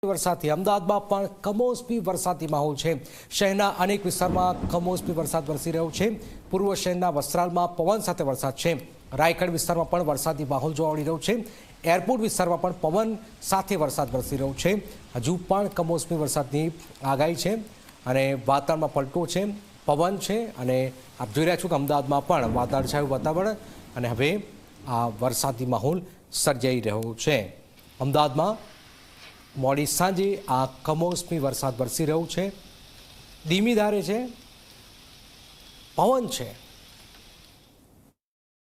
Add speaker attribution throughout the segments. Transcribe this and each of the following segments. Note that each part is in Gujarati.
Speaker 1: વરસાદથી અમદાવાદમાં પણ કમોસમી વરસાદી માહોલ છે। શહેરના અનેક વિસ્તારમાં કમોસમી વરસાદ વરસી રહ્યો છે। પૂર્વ શહેરના વસ્ત્રાલમાં પવન સાથે વરસાદ છે। રાયગઢ વિસ્તારમાં પણ વરસાદી માહોલ જોવા મળી રહ્યો છે। એરપોર્ટ વિસ્તારમાં પણ પવન સાથે વરસાદ વરસી રહ્યો છે। હજુ પણ કમોસમી વરસાદની આગાહી છે અને વાતાવરણમાં પલટો છે, પવન છે અને આપ જોઈ રહ્યા છો કે અમદાવાદમાં પણ વાદળછાયું વાતાવરણ અને હવે આ વરસાદી માહોલ સર્જાઈ રહ્યો છે। અમદાવાદમાં મોડી સાંજે આ કમોસમી વરસાદ વરસી રહ્યો છે, ધીમી ધારે છે, પવન છે।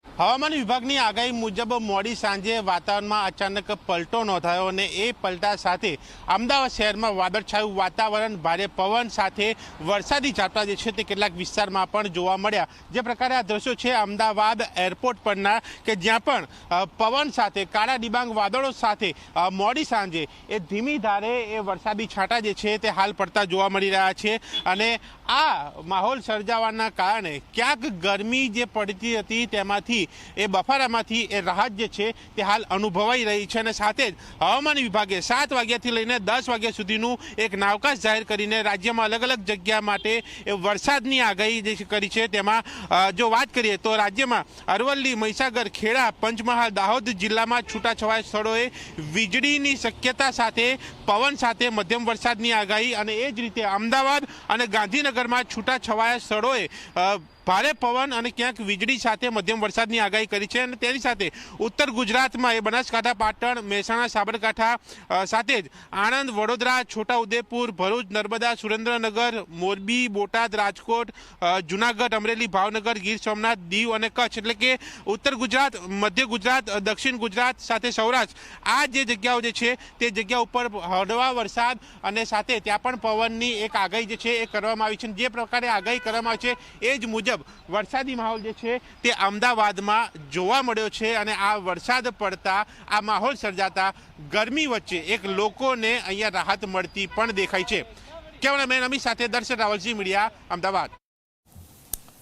Speaker 2: હવામાન વિભાગની આગાહી મુજબ મોડી સાંજે વાતાવરણમાં અચાનક પલટો નોંધાયો અને એ પલટા સાથે અમદાવાદ શહેરમાં વાદળછાયું વાતાવરણ, ભારે પવન સાથે વરસાદી ઝાપટા જે છે તે કેટલાક વિસ્તારમાં પણ જોવા મળ્યા। જે પ્રકારે આ દ્રશ્યો છે અમદાવાદ એરપોર્ટ પરના કે જ્યાં પણ પવન સાથે કાળા ડિબાંગ વાદળો સાથે મોડી સાંજે એ ધીમી ધારે એ વરસાદી છાંટા જે છે તે હાલ પડતા જોવા મળી રહ્યા છે અને આ માહોલ સર્જાવાના કારણે ક્યાંક ગરમી જે પડતી હતી તેમાંથી એ બફારામાંથી એ રાહત જે છે તે હાલ અનુભવાઈ રહી છે અને સાથે જ હવામાન વિભાગે 7 વાગ્યાથી લઈને 10 વાગ્યા સુધીનું એક નાવકાશ જાહેર કરીને રાજ્યમાં અલગ અલગ જગ્યા માટે એ વરસાદની આગાહી જે કરી છે। તેમાં જો વાત કરીએ તો રાજ્યમાં અરવલ્લી, મહીસાગર, ખેડા, પંચમહાલ, દાહોદ જિલ્લામાં છૂટાછવાયા સ્થળોએ વીજળીની શક્યતા સાથે પવન સાથે મધ્યમ વરસાદની આગાહી અને એ જ રીતે અમદાવાદ અને ગાંધીનગરમાં છૂટાછવાયા સ્થળોએ ભારે પવન અને ક્યાંક વીજળી સાથે મધ્યમ વરસાદની આગાહી કરી છે અને તેની સાથે ઉત્તર ગુજરાતમાં એ બનાસકાંઠા, પાટણ, મહેસાણા, સાબરકાંઠા સાથે જ આણંદ, વડોદરા, છોટાઉદેપુર, ભરૂચ, નર્મદા, સુરેન્દ્રનગર, મોરબી, બોટાદ, રાજકોટ, જુનાગઢ, અમરેલી, ભાવનગર, ગીર સોમનાથ, દીવ અને કચ્છ એટલે કે ઉત્તર ગુજરાત, મધ્ય ગુજરાત, દક્ષિણ ગુજરાત સાથે સૌરાષ્ટ્ર આ જે જગ્યાઓ જે છે તે જગ્યા ઉપર હળવા વરસાદ અને સાથે ત્યાં પણ પવનની એક આગાહી જે છે એ કરવામાં આવી છે। જે પ્રકારે આગાહી કરવામાં આવી છે એ જ મુજબ વરસાદી માહોલ જે છે તે અમદાવાદમાં જોવા મળ્યો છે અને આ વરસાદ પડતા આ માહોલ સર્જાતા ગરમી વચ્ચે એક લોકોને અહીંયા રાહત મળતી પણ દેખાય છે। કેમેરામેન અમિત સાથે દર્શન રાવલજી, મીડિયા, અમદાવાદ।